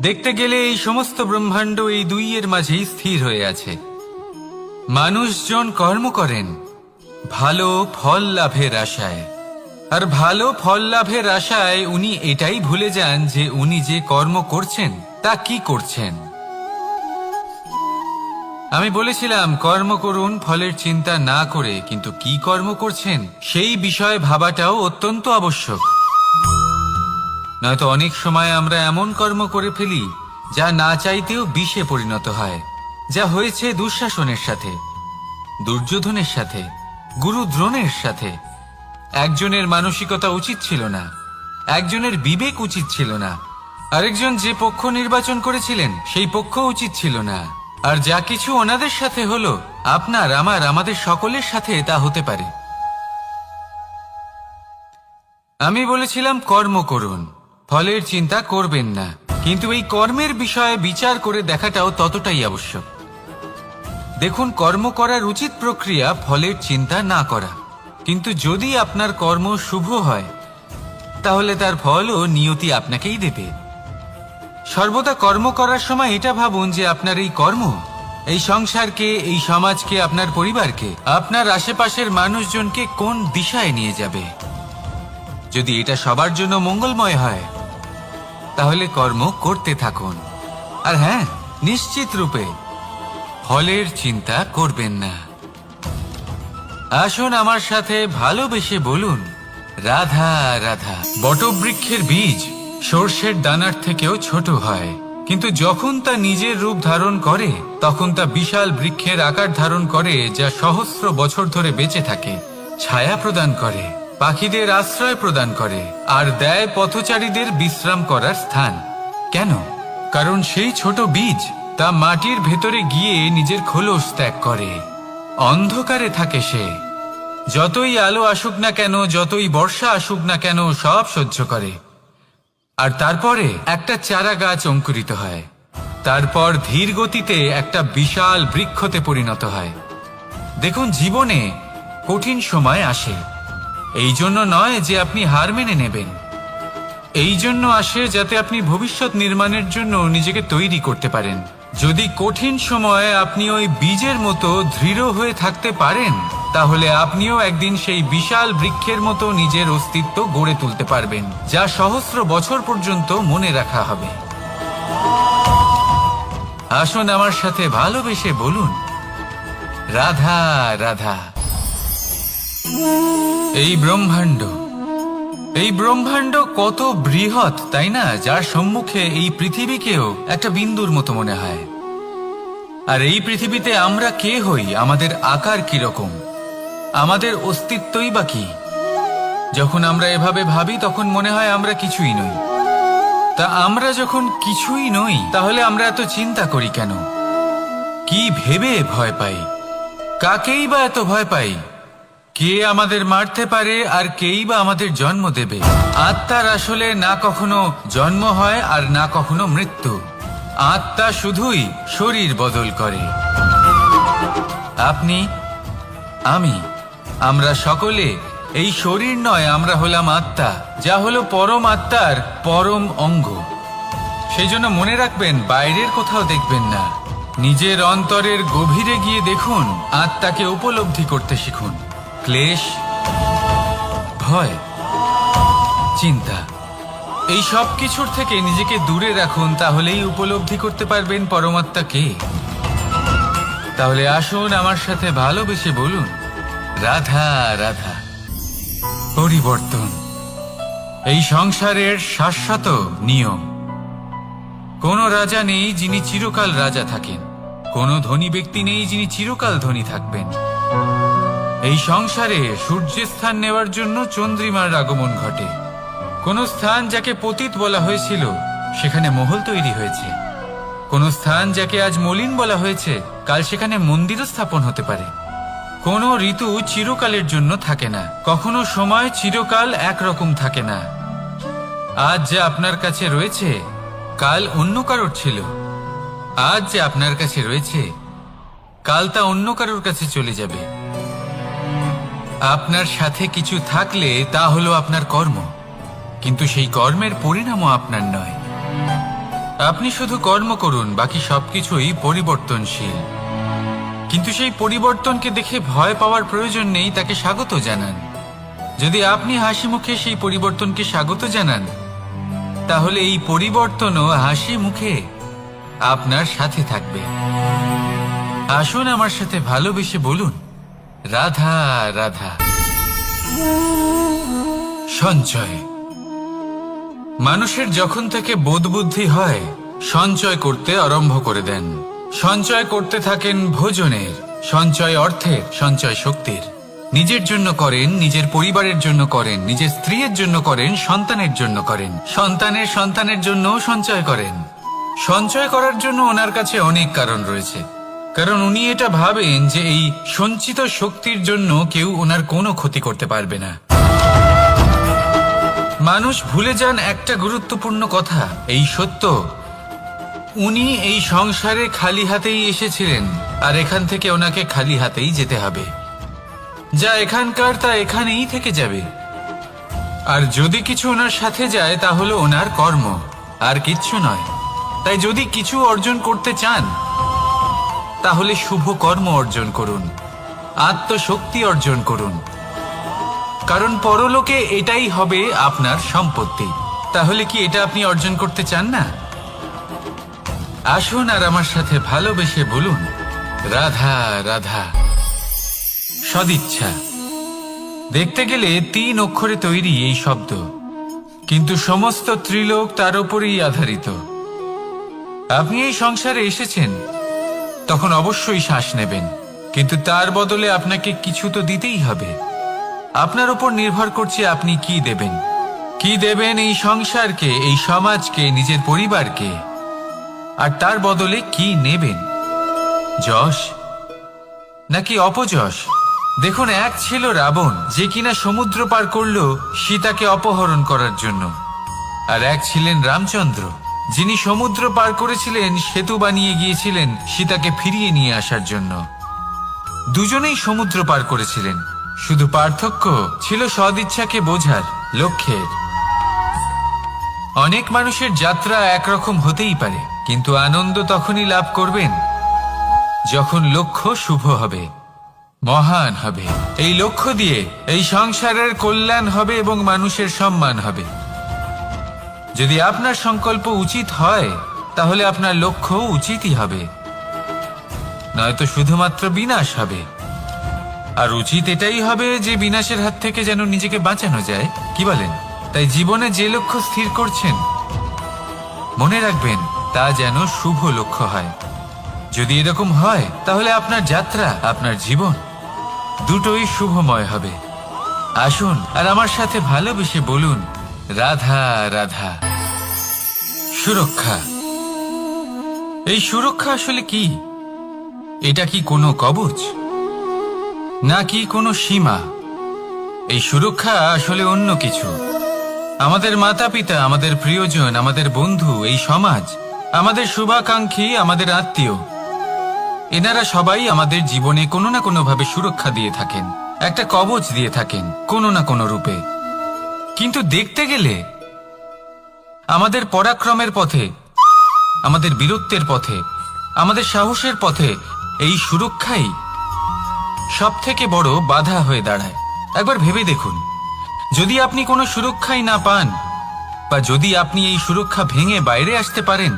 দেখতে গেলে এই সমস্ত ব্রহ্মাণ্ড এই দুইয়ের মাঝেই স্থির হয়ে আছে। মানুষজন কর্ম করেন ভালো ফল লাভের আশায়, আর ভালো ফল লাভের আশায় উনি এটাই ভুলে যান যে উনি যে কর্ম করছেন তা কি করছেন। আমি বলেছিলাম কর্ম করুন ফলের চিন্তা না করে, কিন্তু কি কর্ম করছেন সেই বিষয়ে ভাবাটাও অত্যন্ত আবশ্যক। নয়তো অনেক সময় আমরা এমন কর্ম করে ফেলি যা না চাইতেও বিষে পরিণত হয়, যা হয়েছে দুঃশাসনের সাথে, দুর্যোধনের সাথে, গুরু দ্রোণের সাথে। একজনের মানসিকতা উচিত ছিল না, একজনের বিবেক উচিত ছিল না, আরেকজন যে পক্ষ নির্বাচন করেছিলেন সেই পক্ষ উচিত ছিল না। আর যা কিছু ওনাদের সাথে হলো, আপনার আমার আমাদের সকলের সাথে তা হতে পারে। আমি বলেছিলাম কর্ম করুন, ফলের চিন্তা করবেন না, কিন্তু এই কর্মের বিষয়ে বিচার করে দেখাটাও ততটাই আবশ্যক। দেখুন, কর্ম করার উচিত প্রক্রিয়া ফলের চিন্তা না করা, কিন্তু যদি আপনার কর্ম শুভ হয় তাহলে তার ফলও নিয়তি আপনাকেই দেবে। সর্বদা কর্ম করার সময় এটা ভাবুন যে আপনার এই কর্ম এই সংসারকে, এই সমাজকে, আপনার পরিবারকে, আপনার আশেপাশের মানুষজনকে কোন দিশায় নিয়ে যাবে। যদি এটা সবার জন্য মঙ্গলময় হয় তাহলে কর্ম করতে থাকুন। আর হ্যাঁ, নিশ্চিত রূপে ফলের চিন্তা করবেন না। আসুন আমার সাথে ভালোবেসে বলুন রাধা রাধা। বটবৃক্ষের বীজ সর্ষের দানার থেকেও ছোট হয়, কিন্তু যখন তা নিজের রূপ ধারণ করে তখন তা বিশাল বৃক্ষের আকার ধারণ করে, যা সহস্র বছর ধরে বেঁচে থাকে, ছায়া প্রদান করে, পাখিদের আশ্রয় প্রদান করে, আর দেয় পথচারীদের বিশ্রাম করার স্থান। কেন? কারণ সেই ছোট বীজ তা মাটির ভেতরে গিয়ে নিজের খোলস ত্যাগ করে। অন্ধকারে থাকে সে, যতই আলো আসুক না কেন, যতই বর্ষা আসুক না কেন, সব সহ্য করে। আর তারপরে একটা চারা গাছ অঙ্কুরিত হয়, তারপর ধীর গতিতে একটা বিশাল বৃক্ষতে পরিণত হয়। দেখুন, জীবনে কঠিন সময় আসে, এই জন্য নয় যে আপনি হার মেনে নেবেন, এই জন্য আসে যাতে আপনি ভবিষ্যৎ নির্মাণের জন্য নিজেকে তৈরি করতে পারেন। যদি কঠিন সময়ে আপনি ওই বীজের মতো দৃঢ় হয়ে থাকতে পারেন, তাহলে আপনিও একদিন সেই বিশাল বৃক্ষের মতো নিজের অস্তিত্ব গড়ে তুলতে পারবেন, যা সহস্র বছর পর্যন্ত মনে রাখা হবে। আসুন আমার সাথে ভালোবেসে বলুন রাধা রাধা। এই ব্রহ্মাণ্ড কত বৃহৎ, তাই না? যার সম্মুখে এই পৃথিবীকেও একটা বিন্দুর মতো মনে হয়। আর এই পৃথিবীতে আমরা কে হই, আমাদের আকার কিরকম, আমাদের অস্তিত্বই বা কি? যখন আমরা এভাবে ভাবি তখন মনে হয় আমরা কিছুই নই। তা আমরা যখন কিছুই নই, তাহলে আমরা এত চিন্তা করি কেন? কি ভেবে ভয় পাই? কাকেই বা এত ভয় পাই? কে আমাদের মারতে পারে আর কেই বা আমাদের জন্ম দেবে? আত্মার আসলে না কখনো জন্ম হয় আর না কখনো মৃত্যু। আত্মা শুধুই শরীর বদল করে। আপনি, আমি, আমরা সকলে এই শরীর নয়, আমরা হলাম আত্মা, যা হলো পরম আত্মার পরম অঙ্গ। সেই জন্য মনে রাখবেন, বাইরের কোথাও দেখবেন না, নিজের অন্তরের গভীরে গিয়ে দেখুন, আত্মাকে উপলব্ধি করতে শিখুন। ক্লেশ, ভয়, চিন্তা, এই সব কিছুর থেকে নিজেকে দূরে রাখুন, তাহলেই উপলব্ধি করতে পারবেন পরমাত্মাকে। তাহলে আসুন আমার সাথে ভালোবেসে বলুন রাধা রাধা। পরিবর্তন এই সংসারের শাশ্বত নিয়ম। কোনো রাজা নেই যিনি চিরকাল রাজা থাকেন, কোনো ধনী ব্যক্তি নেই যিনি চিরকাল ধনী থাকবেন। এই সংসারে সূর্যের স্থান নেওয়ার জন্য চন্দ্রিমার আগমন ঘটে। কোন স্থান যাকে পতিত বলা হয়েছিল সেখানে মহল তৈরি হয়েছে। কোন স্থান যাকে আজ মলিন বলা হয়েছে, কাল সেখানে মন্দিরও স্থাপন হতে পারে। কোন ঋতু চিরকালের জন্য থাকে না, কখনো সময় চিরকাল একরকম থাকে না। আজ যা আপনার কাছে রয়েছে কাল অন্য কারোর ছিল, আজ যে আপনার কাছে রয়েছে কাল তা অন্য কারোর কাছে চলে যাবে। আপনার সাথে কিছু থাকলে তা হলো আপনার কর্ম, কিন্তু সেই কর্মের পরিণামও আপনার নয়। আপনি শুধু কর্ম করুন, বাকি সবকিছুই পরিবর্তনশীল। কিন্তু সেই পরিবর্তনকে দেখে ভয় পাওয়ার প্রয়োজন নেই, তাকে স্বাগত জানান। যদি আপনি হাসি মুখে সেই পরিবর্তনকে স্বাগত জানান, তাহলে এই পরিবর্তনও হাসি মুখে আপনার সাথে থাকবে। আসুন আমার সাথে ভালোবেসে বলুন, রাধা রাধা। সঞ্চয়। মানুষের যখন থেকে বোধ বুদ্ধি হয়, সঞ্চয় করতে আরম্ভ করে দেন। সঞ্চয় করতে থাকেন ভোজনের, সঞ্চয় অর্থের, সঞ্চয় শক্তির। নিজের জন্য করেন, নিজের পরিবারের জন্য করেন, নিজের স্ত্রীর জন্য করেন, সন্তানের জন্য করেন, সন্তানের সন্তানের জন্য সঞ্চয় করেন। সঞ্চয় করার জন্য ওনার কাছে অনেক কারণ রয়েছে, কারণ উনি এটা ভাবেন যে এই সঞ্চিত শক্তির জন্য কেউ ওনার কোনো ক্ষতি করতে পারবে না। মানুষ ভুলে যান একটা গুরুত্বপূর্ণ কথা, এই সত্য, উনি এই সংসারে খালি হাতেই এসেছিলেন, আর এখান থেকে ওনাকে খালি হাতেই যেতে হবে। যা এখানকার তা এখানেই থেকে যাবে। আর যদি কিছু ওনার সাথে যায় তা হলো ওনার কর্ম, আর কিচ্ছু নয়। তাই যদি কিছু অর্জন করতে চান, তাহলে শুভ কর্ম অর্জন করুন, আত্মশক্তি অর্জন করুন, কারণ পরলোকে এটাই হবে আপনার সম্পত্তি। তাহলে কি এটা আপনি অর্জন করতে চান না? আসুন আর আমার সাথে ভালোবেসে বলুন, রাধা রাধা। সদিচ্ছা। দেখতে গেলে 3 অক্ষরে তৈরি এই শব্দ, কিন্তু সমস্ত ত্রিলোক তার উপরেই আধারিত। আপনি এই সংসারে এসেছেন, তখন অবশ্যই শ্বাস নেবেন, কিন্তু তার বদলে আপনাকে কিছু তো দিতেই হবে। আপনার উপর নির্ভর করছে আপনি কি দেবেন। কি দেবেন এই সংসারকে, এই সমাজকে, নিজের পরিবারকে, আর তার বদলে কি নেবেন? যশ নাকি অপযশ? দেখুন, এক ছিল রাবণ, যে কিনা সমুদ্র পার করলো সীতাকে অপহরণ করার জন্য, আর এক ছিলেন রামচন্দ্র, যিনি সমুদ্র পার করেছিলেন, সেতু বানিয়ে গিয়েছিলেন সীতাকে ফিরিয়ে নিয়ে আসার জন্য। দুজনেই সমুদ্র পার করেছিলেন, শুধু পার্থক্য ছিল সদিচ্ছাকে বোঝার, লক্ষ্যের। অনেক মানুষের যাত্রা একরকম হতেই পারে, কিন্তু আনন্দ তখনই লাভ করবেন যখন লক্ষ্য শুভ হবে, মহান হবে। এই লক্ষ্য দিয়ে এই সংসারের কল্যাণ হবে এবং মানুষের সম্মান হবে। যদি আপনার সংকল্প উচিত হয়, তাহলে আপনার লক্ষ্য উচিতই হবে, নয়তো শুধুমাত্র বিনাশ হবে। আর উচিত এটাই হবে যে বিনাশের হাত থেকে যেন নিজেকে বাঁচানো যায়, কি বলেন? তাই জীবনে যে লক্ষ্য স্থির করছেন, মনে রাখবেন তা যেন শুভ লক্ষ্য হয়। যদি এরকম হয়, তাহলে আপনার যাত্রা, আপনার জীবন দুটোই শুভময় হবে। আসুন আর আমার সাথে ভালোবেসে বলুন, রাধা রাধা। সুরক্ষা। এই সুরক্ষা আসলে কি? এটা কি কোনো কবচ নাকি কোনো সীমা? এই সুরক্ষা আসলে অন্য কিছু। আমাদের মাতা পিতা, আমাদের প্রিয়জন, আমাদের বন্ধু, এই সমাজ, আমাদের শুভাকাঙ্ক্ষী, আমাদের আত্মীয়, এনারা সবাই আমাদের জীবনে কোনো না কোনো ভাবে সুরক্ষা দিয়ে থাকেন, একটা কবচ দিয়ে থাকেন কোনো না কোনো রূপে। কিন্তু দেখতে গেলে আমাদের পরাক্রমের পথে, আমাদের বীরত্বের পথে, আমাদের সাহসের পথে এই সুরক্ষাই সব থেকে বড় বাধা হয়ে দাঁড়ায়। একবার ভেবে দেখুন, যদি আপনি কোনো সুরক্ষাই না পান, বা যদি আপনি এই সুরক্ষা ভেঙে বাইরে আসতে পারেন,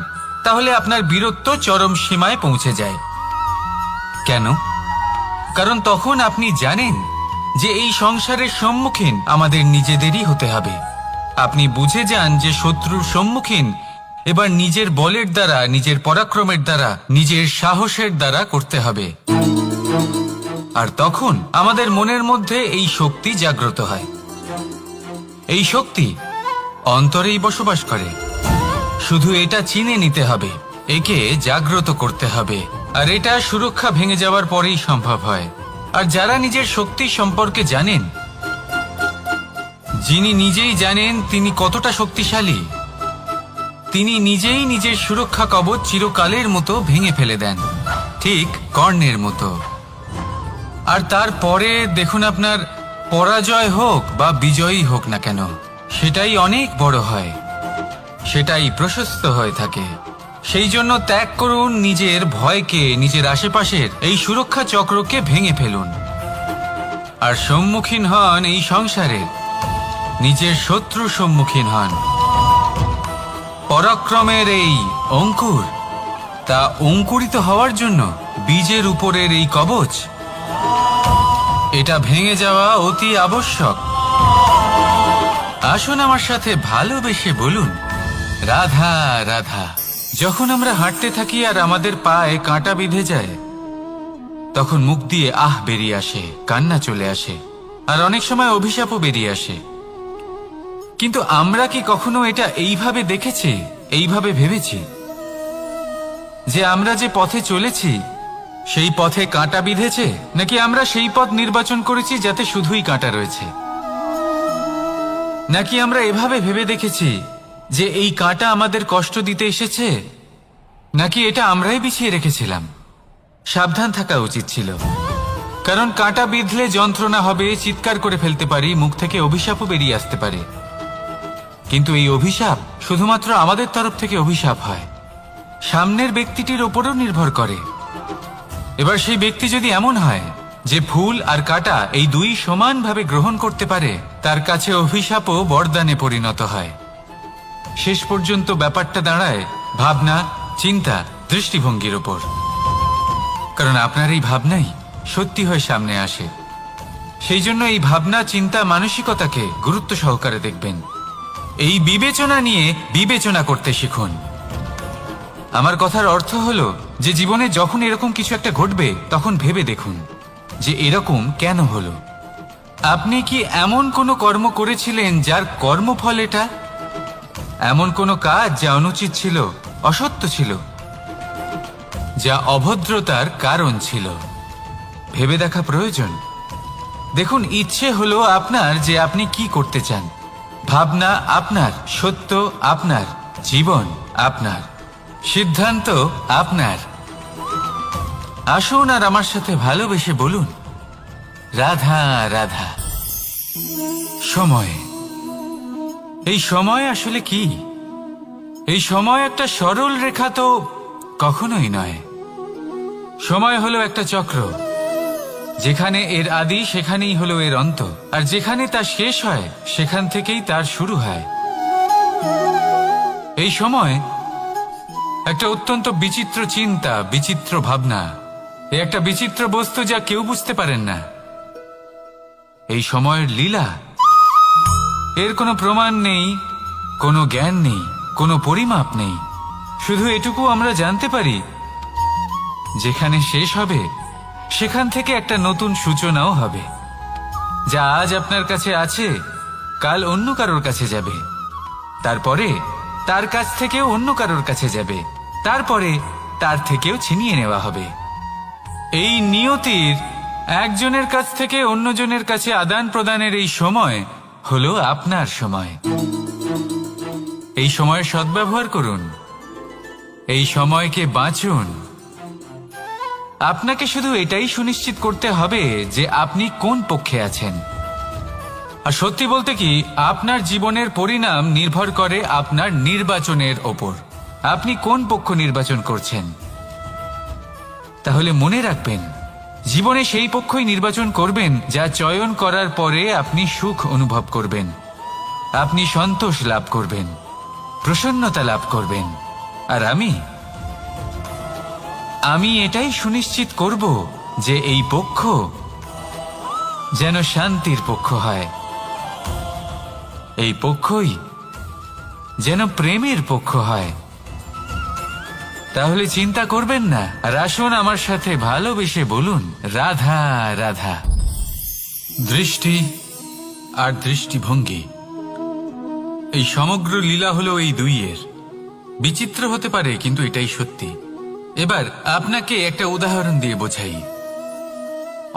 তাহলে আপনার বীরত্ব চরম সীমায় পৌঁছে যায়। কেন? কারণ তখন আপনি জানেন যে এই সংসারের সম্মুখীন আমাদের নিজেদেরই হতে হবে। আপনি বুঝে যান যে শত্রুর সম্মুখীন এবার নিজের বলের দ্বারা, নিজের পরাক্রমের দ্বারা, নিজের সাহসের দ্বারা করতে হবে। আর তখন আমাদের মনের মধ্যে এই শক্তি জাগ্রত হয়। এই শক্তি অন্তরেই বসবাস করে, শুধু এটা চিনে নিতে হবে, একে জাগ্রত করতে হবে। আর এটা সুরক্ষা ভেঙে যাওয়ার পরেই সম্ভব হয়। আর যারা নিজের শক্তি সম্পর্কে জানেন, যিনি নিজেই জানেন তিনি কতটা শক্তিশালী, তিনি নিজেই নিজের সুরক্ষা কবচ চিরকালের মতো ভেঙে ফেলে দেন, ঠিক কর্ণের মতো। আর তারপরে দেখুন আপনার পরাজয় হোক বা বিজয়ী হোক না কেন, সেটাই অনেক বড় হয়, সেটাই প্রশস্ত হয়ে থাকে। সেই জন্য ত্যাগ করুন নিজের ভয়কে, নিজের আশেপাশের এই সুরক্ষা চক্রকে ভেঙে ফেলুন, আর সম্মুখীন হন এই সংসারের নিজের শত্রু সম্মুখীন হন। পরাক্রমের এই অঙ্কুর, তা অঙ্কুরিত হওয়ার জন্য বীজের উপরের এই কবচ, এটা ভেঙে যাওয়া অতি আবশ্যক। আসুন আমার সাথে ভালোবেসে বলুন, রাধা রাধা। যখন আমরা হাঁটতে থাকি আর আমাদের পায়ে কাঁটা বিঁধে যায়, তখন মুখ দিয়ে আহ বেরিয়ে আসে, কান্না চলে আসে, আর অনেক সময় অভিশাপও বেরিয়ে আসে। কিন্তু আমরা কি কখনো এটা এইভাবে দেখেছি, এইভাবে ভেবেছি যে আমরা যে পথে চলেছি সেই পথে কাঁটা বিঁধেছে, নাকি আমরা সেই পথ নির্বাচন করেছি যাতে শুধুই কাঁটা রয়েছে? নাকি আমরা এভাবে ভেবে দেখেছি যে এই কাঁটা আমাদের কষ্ট দিতে এসেছে, নাকি এটা আমরাই বিছিয়ে রেখেছিলাম? সাবধান থাকা উচিত ছিল, কারণ কাঁটা বিঁধলে যন্ত্রণা হবে, চিৎকার করে ফেলতে পারি, মুখ থেকে অভিশাপও বেরিয়ে আসতে পারে। কিন্তু এই অভিশাপ শুধুমাত্র আমাদের তরফ থেকে অভিশাপ হয়, সামনের ব্যক্তিটির ওপরও নির্ভর করে। এবার সেই ব্যক্তি যদি এমন হয় যে ফুল আর কাঁটা এই দুই সমানভাবে গ্রহণ করতে পারে, তার কাছে অভিশাপও বরদানে পরিণত হয়। শেষ পর্যন্ত ব্যাপারটা দাঁড়ায় ভাবনা, চিন্তা, দৃষ্টিভঙ্গির ওপর। কারণ আপনার এই ভাবনাই সত্যি হয়ে সামনে আসে। সেই জন্য এই ভাবনা, চিন্তা, মানসিকতাকে গুরুত্ব সহকারে দেখবেন। এই বিবেচনা নিয়ে বিবেচনা করতে শিখুন। আমার কথার অর্থ হলো যে জীবনে যখন এরকম কিছু একটা ঘটবে, তখন ভেবে দেখুন যে এরকম কেন হলো। আপনি কি এমন কোনো কর্ম করেছিলেন যার কর্মফল এটা? এমন কোনো কাজ যা অনুচিত ছিল, অসত্য ছিল, যা অভদ্রতার কারণ ছিল? ভেবে দেখা প্রয়োজন। দেখুন, ইচ্ছে হলো আপনার যে আপনি কি করতে চান, ভাবনা আপনার, সত্য আপনার, জীবন আপনার, সিদ্ধান্ত আপনার। আসুন আর আমার সাথে ভালোবেসে বলুন, রাধা রাধা। সময়, এই সময় আসলে কি? এই সময় একটা সরল রেখা তো কখনোই নয়। সময় হলো একটা চক্র, যেখানে এর আদি সেখানেই হলো এর অন্ত, আর যেখানে তা শেষ হয় সেখান থেকেই তার শুরু হয়। এই সময় একটা অত্যন্ত বিচিত্র চিন্তা, বিচিত্র ভাবনা, একটা বিচিত্র বস্তু যা কেউ বুঝতে পারেন না। এই সময়ের লীলা, এর কোনো প্রমাণ নেই, কোনো জ্ঞান নেই, কোনো পরিমাপ নেই। শুধু এটুকু আমরা জানতে পারি, যেখানে শেষ হবে সেখান থেকে একটা নতুন সূচনাও হবে। যা আজ আপনার কাছে আছে, কাল অন্য কারোর কাছে যাবে, তারপরে তার কাছ থেকেও অন্য কারোর কাছে যাবে, তারপরে তার থেকেও ছিনিয়ে নেওয়া হবে। এই নিয়তির একজনের কাছ থেকে অন্যজনের কাছে আদান প্রদানের এই সময় হলো আপনার সময়। এই সময়ের সদ্ব্যবহার করুন, এই সময়কে বাঁচুন। আপনাকে শুধু এটাই সুনিশ্চিত করতে হবে যে আপনি কোন পক্ষে আছেন। আর সত্যি বলতে কি, আপনার জীবনের পরিণাম নির্ভর করে আপনার নির্বাচনের ওপর। আপনি কোন পক্ষ নির্বাচন করছেন। তাহলে মনে রাখবেন, জীবনে সেই পক্ষই নির্বাচন করবেন যা চয়ন করার পরে আপনি সুখ অনুভব করবেন, আপনি সন্তোষ লাভ করবেন, প্রসন্নতা লাভ করবেন। আর আমি এটাই সুনিশ্চিত করব যে এই পক্ষ যেন শান্তির পক্ষ হয়, এই পক্ষই যেন প্রেমের পক্ষ হয়। তাহলে চিন্তা করবেন না, আর আসুন আমার সাথে ভালোবেসে বলুন, রাধা রাধা। দৃষ্টি আর দৃষ্টিভঙ্গি, এই সমগ্র লীলা হলো এই দুইয়ের। বিচিত্র হতে পারে, কিন্তু এটাই সত্যি। এবার আপনাকে একটা উদাহরণ দিয়ে বোঝাই।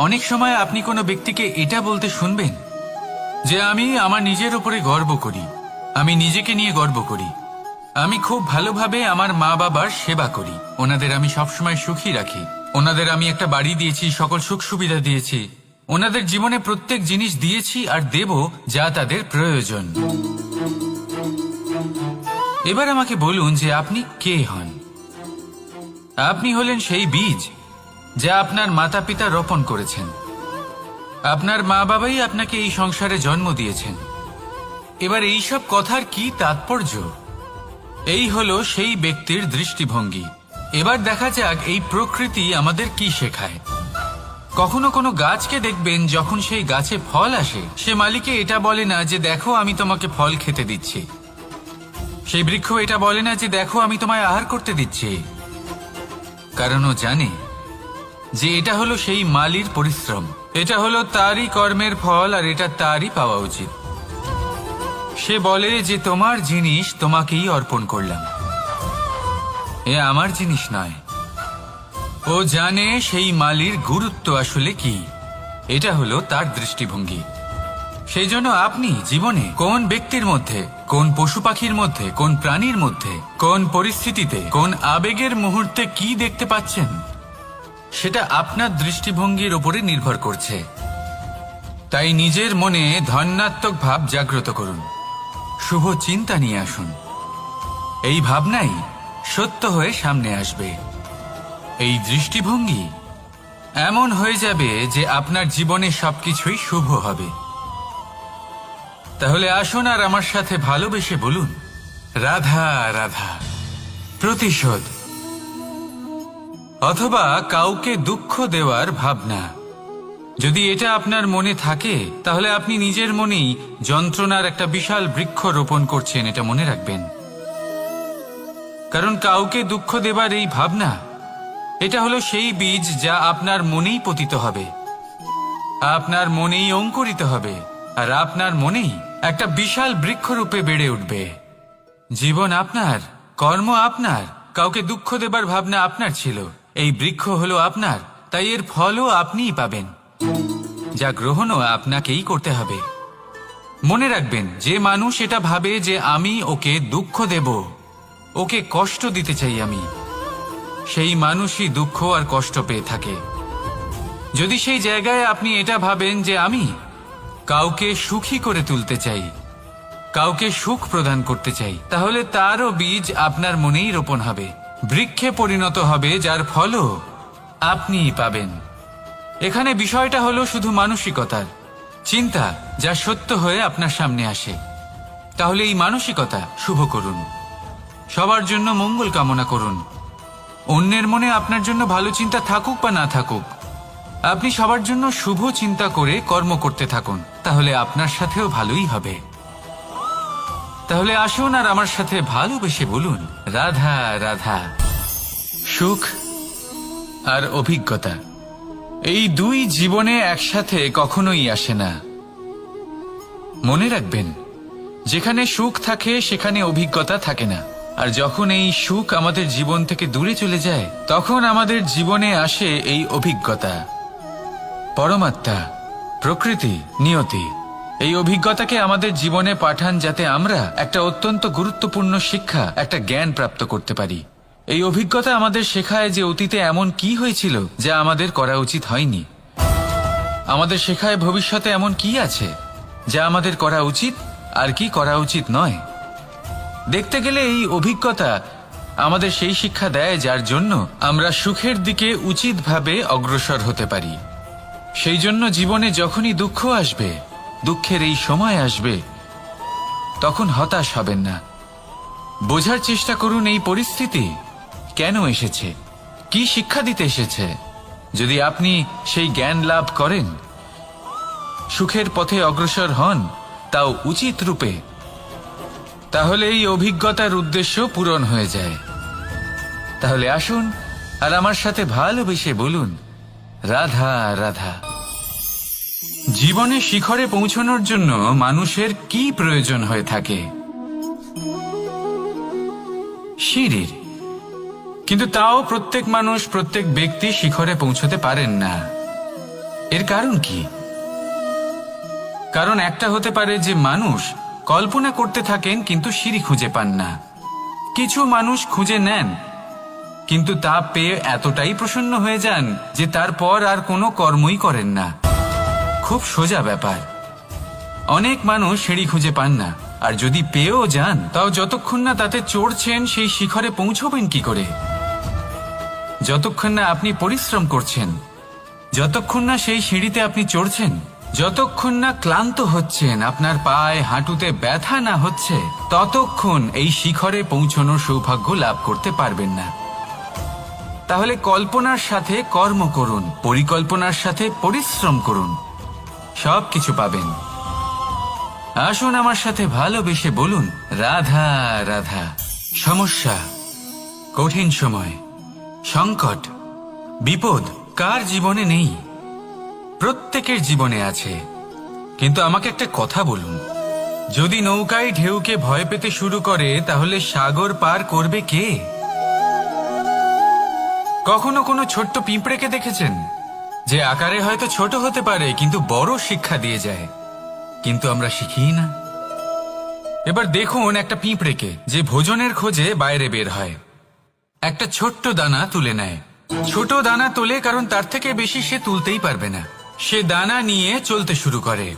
অনেক সময় আপনি কোনো ব্যক্তিকে এটা বলতে শুনবেন যে আমি আমার নিজের উপরে গর্ব করি, আমি নিজেকে নিয়ে গর্ব করি, আমি খুব ভালোভাবে আমার মা বাবার সেবা করি, ওনাদের আমি সবসময় সুখী রাখি, ওনাদের আমি একটা বাড়ি দিয়েছি, সকল সুখ সুবিধা দিয়েছি, ওনাদের জীবনে প্রত্যেক জিনিস দিয়েছি আর দেব যা তাদের প্রয়োজন। এবার আমাকে বলুন যে আপনি কে হন। আপনি হলেন সেই বীজ যা আপনার মাতা পিতা রোপণ করেছেন। আপনার মা বাবাই আপনাকে এই সংসারে জন্ম দিয়েছেন। এবার এইসব কথার কি তাৎপর্য? এই হলো সেই ব্যক্তির দৃষ্টিভঙ্গি। এবার দেখা যাক এই প্রকৃতি আমাদের কি শেখায়। কখনো কোনো গাছকে দেখবেন, যখন সেই গাছে ফল আসে, সে মালিকে এটা বলে না যে দেখো আমি তোমাকে ফল খেতে দিচ্ছি। সেই বৃক্ষ এটা বলে না যে দেখো আমি তোমায় আহার করতে দিচ্ছি, কারণ ও জানে যে এটা হলো সেই মালির পরিশ্রম, এটা হলো তারই কর্মের ফল, আর এটা তারই পাওয়া উচিত। সে বলে যে তোমার জিনিস তোমাকেই অর্পণ করলাম, এ আমার জিনিস নয়। ও জানে সেই মালির গুরুত্ব আসলে কি। এটা হলো তার দৃষ্টিভঙ্গি। সেই জন্য আপনি জীবনে কোন ব্যক্তির মধ্যে, কোন পশু পাখির মধ্যে, কোন প্রাণীর মধ্যে, কোন পরিস্থিতিতে, কোন আবেগের মুহূর্তে কি দেখতে পাচ্ছেন, সেটা আপনার দৃষ্টিভঙ্গির উপরে নির্ভর করছে। তাই নিজের মনে ধনাত্মক ভাব জাগ্রত করুন, শুভ চিন্তা নিয়ে আসুন। এই ভাবনাই সত্য হয়ে সামনে আসবে। এই দৃষ্টিভঙ্গি এমন হয়ে যাবে যে আপনার জীবনে সবকিছুই শুভ হবে। তাহলে আসুন আর আমার সাথে ভালোবেসে বলুন, রাধা রাধা। প্রতিশোধ অথবা কাউকে দুঃখ দেওয়ার ভাবনা, যদি এটা আপনার মনে থাকে, তাহলে আপনি নিজের মনেই যন্ত্রণার একটা বিশাল বৃক্ষ রোপণ করছেন, এটা মনে রাখবেন। কারণ কাউকে দুঃখ দেবার এই ভাবনা, এটা হলো সেই বীজ যা আপনার মনেই পতিত হবে, আপনার মনেই অঙ্কুরিত হবে, আর আপনার মনেই একটা বিশাল বৃক্ষরূপে বেড়ে উঠবে। জীবন আপনার, কর্ম আপনার, কাউকে দুঃখ দেবার ভাবনা আপনার ছিল, এই বৃক্ষ হলো আপনার, তাই এর ফলও আপনিই পাবেন, যা গ্রহণও আপনাকেই করতে হবে। মনে রাখবেন, যে মানুষ এটা ভাবে যে আমি ওকে দুঃখ দেব, ওকে কষ্ট দিতে চাই আমি, সেই মানুষই দুঃখ আর কষ্ট পেয়ে থাকে। যদি সেই জায়গায় আপনি এটা ভাবেন যে আমি কাউকে সুখী করে তুলতে চাই, কাউকে সুখ প্রদান করতে চাই, তাহলে তারও বীজ আপনার মনেই রোপণ হবে, বৃক্ষে পরিণত হবে, যার ফলও আপনিই পাবেন। এখানে বিষয়টা হলো শুধু মানসিকতার চিন্তা, যা সত্য হয়ে আপনার সামনে আসে। তাহলে এই মানসিকতা শুভ করুন, সবার জন্য মঙ্গল কামনা করুন। অন্যের মনে আপনার জন্য ভালো চিন্তা থাকুক বা না থাকুক, আপনি সবার জন্য শুভ চিন্তা করে কর্ম করতে থাকুন, তাহলে আপনার সাথেও ভালোই হবে। তাহলে আসুন আর আমার সাথে ভালোবেসে বলুন, রাধা রাধা। সুখ আর অভিজ্ঞতা, এই দুই জীবনে একসাথে কখনোই আসে না। মনে রাখবেন, যেখানে সুখ থাকে সেখানে অভিজ্ঞতা থাকে না, আর যখন এই সুখ আমাদের জীবন থেকে দূরে চলে যায়, তখন আমাদের জীবনে আসে এই অভিজ্ঞতা। পরমাত্মা, প্রকৃতি, নিয়তি এই অভিজ্ঞতাকে আমাদের জীবনে পাঠান, যাতে আমরা একটা অত্যন্ত গুরুত্বপূর্ণ শিক্ষা, একটা জ্ঞান প্রাপ্ত করতে পারি। এই অভিজ্ঞতা আমাদের শেখায় যে অতীতে এমন কি হয়েছিল যা আমাদের করা উচিত হয়নি। আমাদের শেখায় ভবিষ্যতে এমন কি আছে যা আমাদের করা উচিত আর কি করা উচিত নয়। দেখতে গেলে এই অভিজ্ঞতা আমাদের সেই শিক্ষা দেয় যার জন্য আমরা সুখের দিকে উচিতভাবে অগ্রসর হতে পারি। সেই জন্য জীবনে যখনই দুঃখ আসবে, দুঃখের এই সময় আসবে, তখন হতাশ হবেন না। বোঝার চেষ্টা করুন এই পরিস্থিতি কেন এসেছে, কি শিক্ষা দিতে এসেছে। যদি আপনি সেই জ্ঞান লাভ করেন, সুখের পথে অগ্রসর হন, তাও উচিত রূপে, তাহলে এই অভিজ্ঞতার উদ্দেশ্য পূরণ হয়ে যায়। তাহলে আসুন আর আমার সাথে ভালোবেসে বলুন, রাধা রাধা। জীবনে শিখরে পৌঁছানোর জন্য মানুষের কি প্রয়োজন হয়ে থাকে? সিঁড়ির। কিন্তু তাও প্রত্যেক মানুষ, প্রত্যেক ব্যক্তি শিখরে পৌঁছতে পারেন না। এর কারণ কি? কারণ একটা হতে পারে যে মানুষ কল্পনা করতে থাকেন কিন্তু সিঁড়ি খুঁজে পান না। কিছু মানুষ খুঁজে নেন কিন্তু তা পেয়ে এতটাই প্রসন্ন হয়ে যান যে তারপর আর কোনো কর্মই করেন না। খুব সোজা ব্যাপার। অনেক মানুষ সিঁড়ি খুঁজে পান না, আর যদি পেয়েও যান তাও যতক্ষণ না তাতে চড়ছেন সেই শিখরে পৌঁছবেন কি করে? যতক্ষণ না আপনি পরিশ্রম করছেন, যতক্ষণ না সেই সিঁড়িতে আপনি চড়ছেন, যতক্ষণ না ক্লান্ত হচ্ছেন, আপনার পায়ে হাঁটুতে ব্যথা না হচ্ছে, ততক্ষণ এই শিখরে পৌঁছানোর সৌভাগ্য লাভ করতে পারবেন না। তাহলে কল্পনার সাথে কর্ম করুন, পরিকল্পনার সাথে পরিশ্রম করুন, সব কিছু পাবেন। আসুন আমার সাথে ভালোবেসে বলুন, রাধা রাধা। সমস্যা, কঠিন সময়, সংকট, বিপদ কার জীবনে নেই? প্রত্যেকের জীবনে আছে। কিন্তু আমাকে একটা কথা বলুন, যদি নৌকায় ঢেউকে ভয় পেতে শুরু করে তাহলে সাগর পার করবে কে? কখনো কোনো ছোট্ট পিঁপড়েকে দেখেছেন, যে আকারে হয়তো ছোট হতে পারে কিন্তু বড় শিক্ষা দিয়ে যায়? কিন্তু আমরা শিখি না। এবার দেখুন একটা পিঁপড়েকে, যে ভোজনের খোঁজে বাইরে বের হয়, একটা ছোট্ট দানা তুলে নেয়। ছোট দানা তোলে কারণ তার থেকে বেশি সে তুলতেই পারবে না। সে দানা নিয়ে চলতে শুরু করে,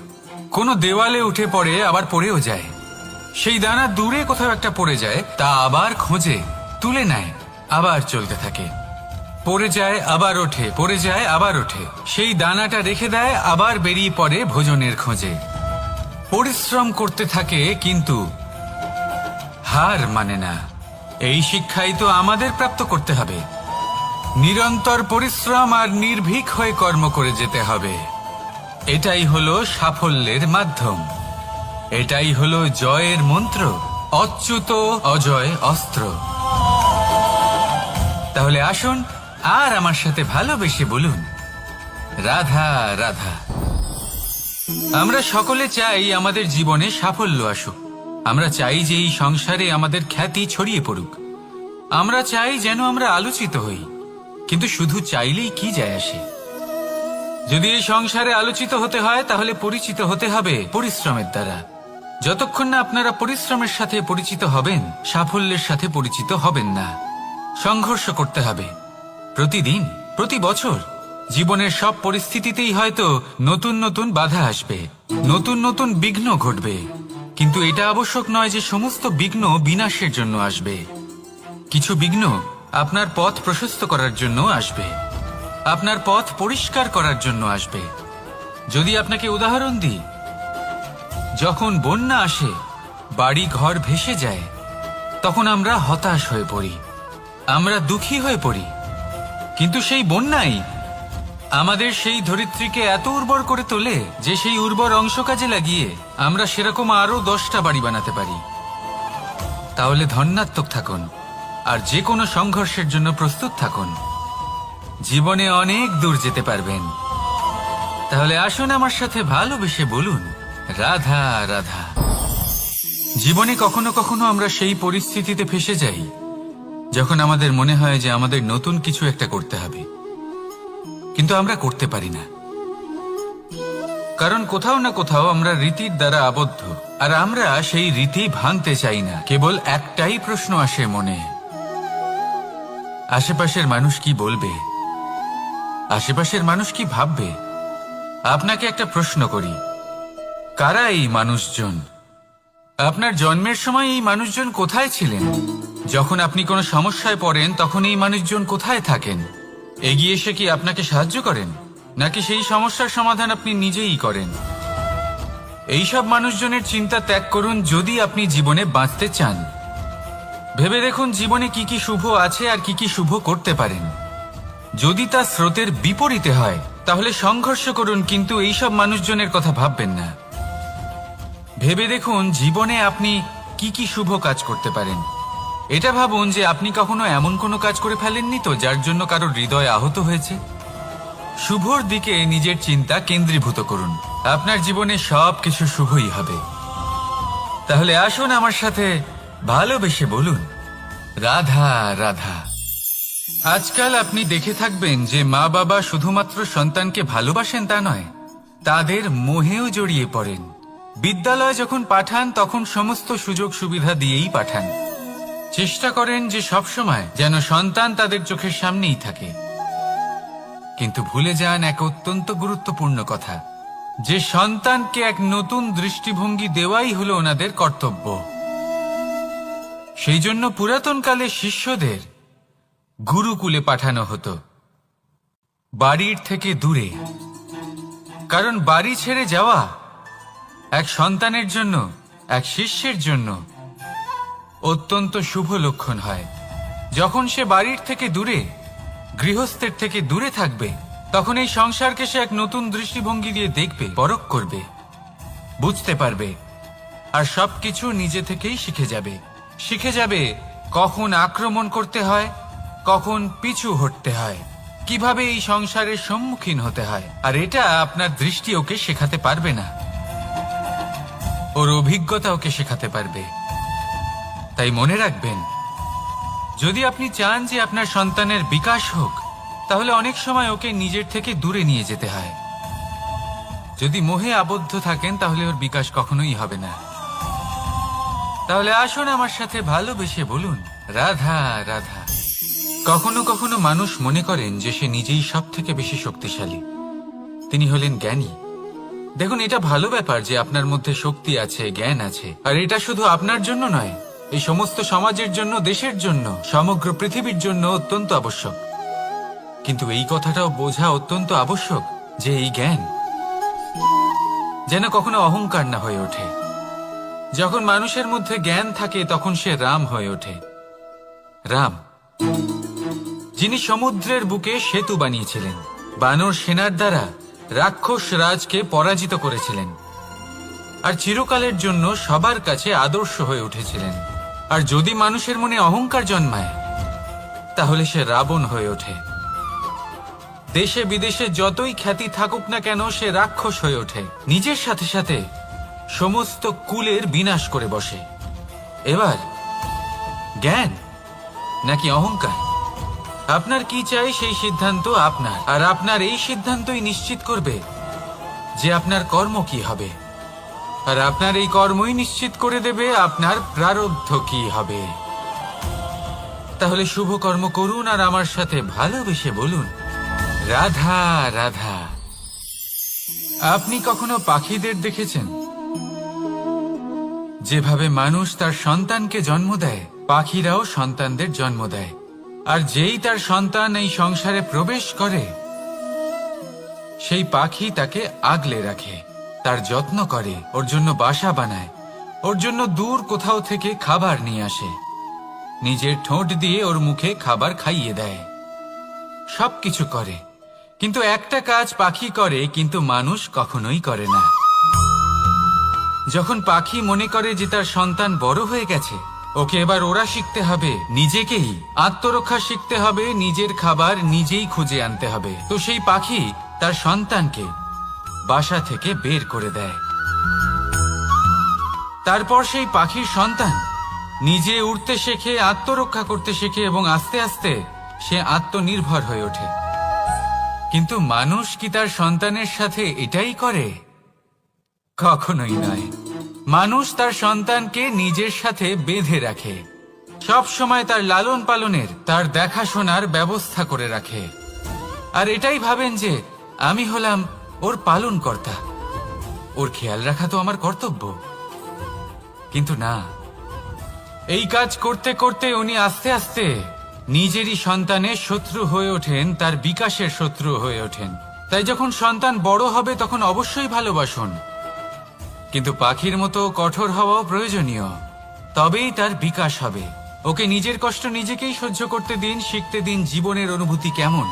কোনো দেওয়ালে উঠে পড়ে, আবার পড়েও যায়। সেই দানা দূরে কোথাও একটা পড়ে যায়, তা আবার খোঁজে, তুলে নেয়, আবার চলতে থাকে। পড়ে যায় আবার ওঠে, পড়ে যায় আবার ওঠে। সেই দানাটা রেখে দেয়, আবার বেরিয়ে পড়ে ভোজনের খোঁজে। পরিশ্রম করতে থাকে কিন্তু হার মানে না। এই শিক্ষাই তো আমাদের প্রাপ্ত করতে হবে। নিরন্তর পরিশ্রম আর নির্ভীক হয়ে কর্ম করে যেতে হবে। এটাই হলো সাফল্যের মাধ্যম, এটাই হলো জয়ের মন্ত্র, অচ্যুত অজয় অস্ত্র। তাহলে আসুন আর আমার সাথে ভালোবেসে বলুন, রাধা রাধা। আমরা সকলে চাই আমাদের জীবনে সাফল্য আসুক। আমরা চাই যে এই সংসারে আমাদের খ্যাতি ছড়িয়ে পড়ুক। আমরা চাই যেন আমরা আলোচিত হই। কিন্তু শুধু চাইলেই কি যায় আসে? যদি এই সংসারে আলোচিত হতে হয় তাহলে পরিচিত হতে হবে পরিশ্রমের দ্বারা। যতক্ষণ না আপনারা পরিশ্রমের সাথে পরিচিত হবেন, সাফল্যের সাথে পরিচিত হবেন না। সংঘর্ষ করতে হবে প্রতিদিন, প্রতি বছর। জীবনের সব পরিস্থিতিতেই হয়তো নতুন নতুন বাধা আসবে, নতুন নতুন বিঘ্ন ঘটবে। কিন্তু এটা আবশ্যক নয় যে সমস্ত বিঘ্ন বিনাশের জন্য আসবে। কিছু বিঘ্ন আপনার পথ প্রশস্ত করার জন্য আসবে, আপনার পথ পরিষ্কার করার জন্য আসবে। যদি আপনাকে উদাহরণ দিই, যখন বন্যা আসে, বাড়ি ঘর ভেসে যায়, তখন আমরা হতাশ হয়ে পড়ি, আমরা দুঃখী হয়ে পড়ি। কিন্তু সেই বন্যাই আমাদের সেই ধরিত্রীকে এত উর্বর করে তোলে যে সেই উর্বর অংশ কাজে লাগিয়ে আমরা সেরকম আরো 10টা বাড়ি বানাতে পারি। তাহলে ধন্যাত্মক থাকুন আর যে কোনো সংঘর্ষের জন্য প্রস্তুত থাকুন। জীবনে অনেক দূর যেতে পারবেন। তাহলে আসুন আমার সাথে ভালোবেসে বলুন, রাধা রাধা। জীবনে কখনো কখনো আমরা সেই পরিস্থিতিতে ফেসে যাই যখন আমাদের মনে হয় যে আমাদের নতুন কিছু একটা করতে হবে, কিন্তু আমরা করতে পারি না। কারণ কোথাও না কোথাও আমরা রীতির দ্বারা আবদ্ধ, আর আমরা সেই রীতি ভাঙতে চাই না। কেবল একটাই প্রশ্ন আসে মনে, আশেপাশের মানুষ কি বলবে, আশেপাশের মানুষ কি ভাববে। আপনাকে একটা প্রশ্ন করি, কারা এই মানুষজন? আপনার জন্মের সময় এই মানুষজন কোথায় ছিলেন? যখন আপনি কোনো সমস্যায় পড়েন তখন এই মানুষজন কোথায় থাকেন? এগিয়ে এসে কি আপনাকে সাহায্য করেন, নাকি সেই সমস্যার সমাধান আপনি নিজেই করেন? এইসব মানুষজনের চিন্তা ত্যাগ করুন যদি আপনি জীবনে বাঁচতে চান। ভেবে দেখুন জীবনে কি কি শুভ আছে আর কি কি শুভ করতে পারেন। যদি তা স্রোতের বিপরীতে হয় তাহলে সংঘর্ষ করুন, কিন্তু এইসব মানুষজনের কথা ভাববেন না। ভেবে দেখুন জীবনে আপনি কি কি শুভ কাজ করতে পারেন। এটা ভাবুন যে আপনি কখনো এমন কোনো কাজ করে ফেলেননি তো যার জন্য কারোর হৃদয় আহত হয়েছে। শুভর দিকে নিজের চিন্তা কেন্দ্রীভূত করুন, আপনার জীবনে সব কিছু শুভই হবে। তাহলে আসুন আমার সাথে ভালোবেসে বলুন, রাধা রাধা। আজকাল আপনি দেখে থাকবেন যে মা বাবা শুধুমাত্র সন্তানকে ভালোবাসেন তা নয়, তাদের মোহেও জড়িয়ে পড়েন। বিদ্যালয়ে যখন পাঠান তখন সমস্ত সুযোগ সুবিধা দিয়েই পাঠান। চেষ্টা করেন যে সবসময় যেন সন্তান তাদের চোখের সামনেই থাকে। কিন্তু ভুলে যান এক অত্যন্ত গুরুত্বপূর্ণ কথা, যে সন্তানকে এক নতুন দৃষ্টিভঙ্গি দেওয়াই হলো ওনাদের কর্তব্য। সেই জন্য পুরাতনকালে শিষ্যদের গুরুকুলে পাঠানো হতো, বাড়ির থেকে দূরে। কারণ বাড়ি ছেড়ে যাওয়া এক সন্তানের জন্য, এক শিষ্যের জন্য অত্যন্ত শুভ লক্ষণ হয়। যখন সে বাড়ির থেকে দূরে, গৃহস্থের থেকে দূরে থাকবে, তখন এই সংসারকে সে এক নতুন দৃষ্টিভঙ্গি দিয়ে দেখবে, পরখ করবে, বুঝতে পারবে, আর সবকিছু নিজে থেকেই শিখে যাবে কখন আক্রমণ করতে হয়, কখন পিছু হটতে হয়, কিভাবে এই সংসারের সম্মুখীন হতে হয়। আর এটা আপনার দৃষ্টি ওকে শেখাতে পারবে না, ওর অভিজ্ঞতা ওকে শেখাতে পারবে। তাই মনে রাখবেন, যদি আপনি চান যে আপনার সন্তানের বিকাশ হোক, তাহলে অনেক সময় ওকে নিজের থেকে দূরে নিয়ে যেতে হয়। যদি মোহে আবদ্ধ থাকেন তাহলে ওর বিকাশ কখনোই হবে না। তাহলে আসুন আমার সাথে ভালোবেসে বলুন, রাধা রাধা। কখনো কখনো মানুষ মনে করেন যে সে নিজেই সব থেকে বেশি শক্তিশালী, তিনি হলেন জ্ঞানী। দেখুন, এটা ভালো ব্যাপার যে আপনার মধ্যে শক্তি আছে, জ্ঞান আছে, আর এটা শুধু আপনার জন্য নয়, এই সমস্ত সমাজের জন্য, দেশের জন্য, সমগ্র পৃথিবীর জন্য অত্যন্ত আবশ্যক। কিন্তু এই কথাটাও বোঝা অত্যন্ত আবশ্যক যে এই জ্ঞান যেন কখনো অহংকার না হয়ে ওঠে। যখন মানুষের মধ্যে জ্ঞান থাকে তখন সে রাম হয়ে ওঠে। রাম, যিনি সমুদ্রের বুকে সেতু বানিয়েছিলেন, বানর সেনার দ্বারা রাক্ষস রাজকে পরাজিত করেছিলেন, আর চিরকালের জন্য সবার কাছে আদর্শ হয়ে উঠেছিলেন। আর যদি মানুষের মনে অহংকার জন্মায়, তাহলে সে রাবণ হয়ে ওঠে। দেশে বিদেশে যতই খ্যাতি থাকুক না কেন, সে রাক্ষস হয়ে ওঠে, নিজের সাথে সাথে সমস্ত কুলের বিনাশ করে বসে। এবার জ্ঞান নাকি অহংকার, আপনার কি চাই সেই সিদ্ধান্ত আপনার, আর আপনার এই সিদ্ধান্তই নিশ্চিত করবে যে আপনার কর্ম কি হবে, আর আপনার এই কর্মই নিশ্চিত করে দেবে আপনার প্রারব্ধ কি হবে। তাহলে শুভ কর্ম করুন আর আমার সাথে ভালোবেসে বলুন, রাধা রাধা। আপনি কখনো পাখিদের দেখেছেন? যেভাবে মানুষ তার সন্তানকে জন্ম দেয়, পাখিরাও সন্তানদের জন্ম দেয়। আর যেই তার সন্তান এই সংসারে প্রবেশ করে, সেই পাখি তাকে আগলে রাখে, তার যত্ন করে, ওর জন্য বাসা বানায়, ওর জন্য দূর কোথাও থেকে খাবার নিয়ে আসে, নিজের ঠোঁট দিয়ে ওর মুখে খাবার খাইয়ে দেয়, সবকিছু করে। কিন্তু একটা কাজ পাখি করে, কিন্তু মানুষ কখনোই করে না। যখন পাখি মনে করে যে তার সন্তান বড় হয়ে গেছে, ওকে এবার ওরা শিখতে হবে, নিজেকেই আত্মরক্ষা শিখতে হবে, নিজের খাবার নিজেই খুঁজে আনতে হবে, তো সেই পাখি তার সন্তানকে বাসা থেকে বের করে দেয়। তারপর সেই পাখির সন্তান নিজে উড়তে শেখে, আত্মরক্ষা করতে শেখে, এবং আস্তে আস্তে সে আত্মনির্ভর হয়ে ওঠে। কিন্তু মানুষ কি তার সন্তানের সাথে এটাই করে? কখনোই নয়। মানুষ তার সন্তানকে নিজের সাথে বেঁধে রাখে, সব সময় তার লালন পালনের, তার দেখাশোনার ব্যবস্থা করে রাখে, আর এটাই ভাবেন যে আমি হলাম ওর পালনকর্তা, ওর খেয়াল রাখা তো আমার কর্তব্য। কিন্তু না, এই কাজ করতে করতে উনি আস্তে আস্তে নিজেরই সন্তানের শত্রু হয়ে ওঠেন, তার বিকাশের শত্রু হয়ে ওঠেন। তাই যখন সন্তান বড় হবে তখন অবশ্যই ভালোবাসুন, কিন্তু পাখির মতো কঠোর হওয়াও প্রয়োজনীয়, তবেই তার বিকাশ হবে। ওকে নিজের কষ্ট নিজেকেই সহ্য করতে দিন, শিখতে দিন জীবনের অনুভূতি কেমন,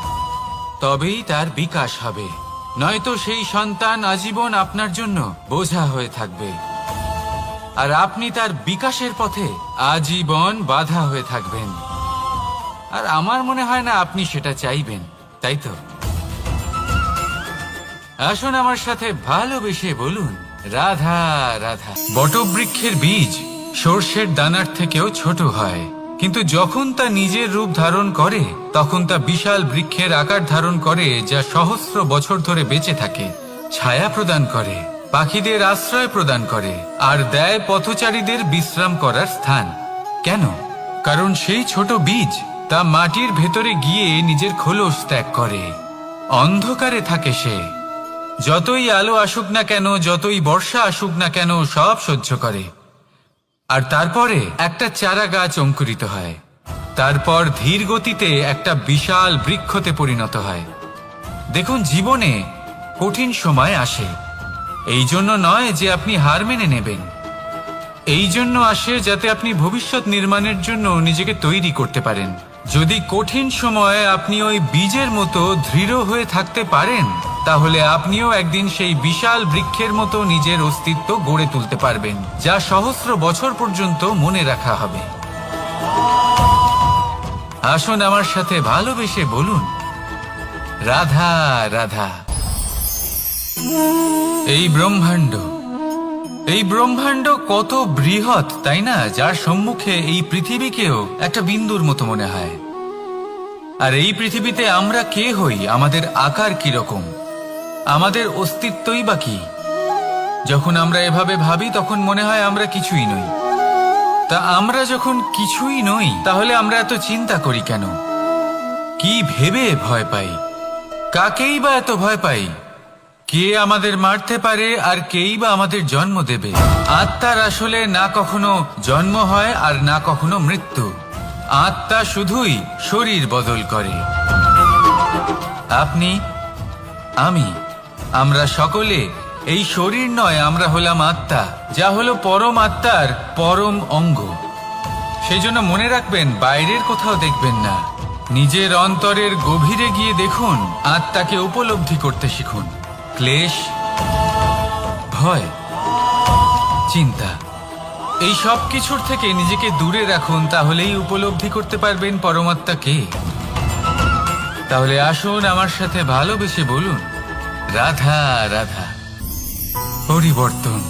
তবেই তার বিকাশ হবে। নয়তো সেই সন্তান আজীবন আপনার জন্য বোঝা হয়ে থাকবে, আর আপনি তার বিকাশের পথে আজীবন বাধা হয়ে থাকবেন। আর আমার মনে হয় না আপনি সেটা চাইবেন, তাই তো? আসুন আমার সাথে ভালোবেসে বলুন, রাধা রাধা। বটবৃক্ষের বীজ সর্ষের দানার থেকেও ছোট হয়, কিন্তু যখন তা নিজের রূপ ধারণ করে তখন তা বিশাল বৃক্ষের আকার ধারণ করে, যা সহস্র বছর ধরে বেঁচে থাকে, ছায়া প্রদান করে, পাখিদের আশ্রয় প্রদান করে, আর দেয় পথচারীদের বিশ্রাম করার স্থান। কেন? কারণ সেই ছোট বীজ তা মাটির ভেতরে গিয়ে নিজের খোলস ত্যাগ করে, অন্ধকারে থাকে সে, যতই আলো আসুক না কেন, যতই বর্ষা আসুক না কেন, সব সহ্য করে। আর তারপরে একটা চারা গাছ অঙ্কুরিত হয়, তারপর ধীর গতিতে একটা বিশাল বৃক্ষতে পরিণত হয়। দেখুন, জীবনে কঠিন সময় আসে, এই জন্য নয় যে আপনি হার মেনে নেবেন, এই জন্য আসে যাতে আপনি ভবিষ্যৎ নির্মাণের জন্য নিজেকে তৈরি করতে পারেন। যদি কঠিন সময়ে আপনি ওই বীজের মতো দৃঢ় হয়ে থাকতে পারেন, তাহলে আপনিও একদিন সেই বিশাল বৃক্ষের মতো নিজের অস্তিত্ব গড়ে তুলতে পারবেন, যা সহস্র বছর পর্যন্ত মনে রাখা হবে। আসুন আমার সাথে ভালোবেসে বলুন, রাধা রাধা। এই ব্রহ্মাণ্ড কত বৃহৎ, তাই না? যার সম্মুখে এই পৃথিবীকেও একটা বিন্দুর মতো মনে হয়। আর এই পৃথিবীতে আমরা কে হই, আমাদের আকার কিরকম, আমাদের অস্তিত্বই বা কি? যখন আমরা এভাবে ভাবি তখন মনে হয় আমরা কিছুই নই। তা আমরা যখন কিছুই নই, তাহলে আমরা এত চিন্তা করি কেন? কি ভেবে ভয় পাই? কাকেই বা এত ভয় পাই? কে আমাদের মারতে পারে আর কেই বা আমাদের জন্ম দেবে? আত্মার আসলে না কখনো জন্ম হয় আর না কখনো মৃত্যু। আত্মা শুধুই শরীর বদল করে। আপনি, আমি, আমরা সকলে এই শরীর নয়, আমরা হলাম আত্মা, যা হলো পরম আত্মার পরম অঙ্গ। সেই জন্য মনে রাখবেন, বাইরের কোথাও দেখবেন না, নিজের অন্তরের গভীরে গিয়ে দেখুন, আত্মাকে উপলব্ধি করতে শিখুন। ক্লেশ, ভয়, চিন্তা, এই সব কিছুর থেকে নিজেকে দূরে রাখুন, তাহলেই উপলব্ধি করতে পারবেন পরমাত্মাকে। তাহলে আসুন আমার সাথে ভালোবেসে বলুন, রাধা রাধা। পরিবর্তন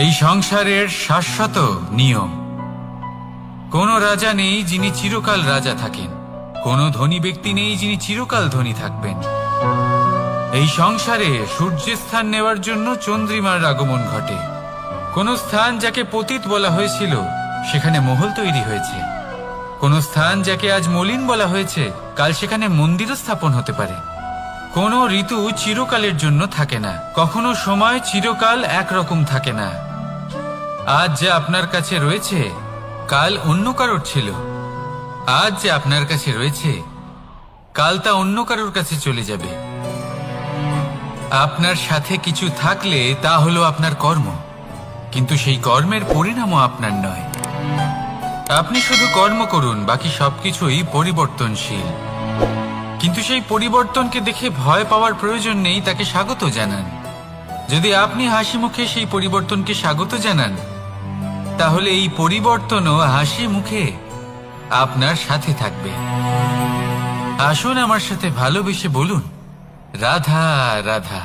এই সংসারের শাশ্বত নিয়ম। কোনো রাজা নেই যিনি চিরকাল রাজা থাকেন, কোনো ধনী ব্যক্তি নেই যিনি চিরকাল ধনী থাকবেন। এই সংসারে সূর্যের স্থান নেওয়ার জন্য চন্দ্রিমার আগমন ঘটে। কোন স্থান যাকে পতিত বলা হয়েছিল, সেখানে মহল তৈরি হয়েছে। কোন স্থান যাকে আজ মলিন বলা হয়েছে, কাল সেখানে মন্দিরও স্থাপন হতে পারে। কোনো ঋতু চিরকালের জন্য থাকে না, কখনো সময় চিরকাল একরকম থাকে না। আজ যে আপনার কাছে রয়েছে, কাল অন্য কারোর ছিল। আজ যে আপনার কাছে রয়েছে, কাল তা অন্য কারোর কাছে চলে যাবে। আপনার সাথে কিছু থাকলে তা হলো আপনার কর্ম, কিন্তু সেই কর্মের পরিণামও আপনার নয়। আপনি শুধু কর্ম করুন, বাকি সবকিছুই পরিবর্তনশীল। কিন্তু সেই পরিবর্তনকে দেখে ভয় পাওয়ার প্রয়োজন নেই, তাকে স্বাগত জানান। যদি আপনি হাসি মুখে সেই পরিবর্তনকে স্বাগত জানান, তাহলে এই পরিবর্তনও হাসি মুখে আপনার সাথে থাকবে। আসুন আমার সাথে ভালোবেসে বলুন, রাধা রাধা।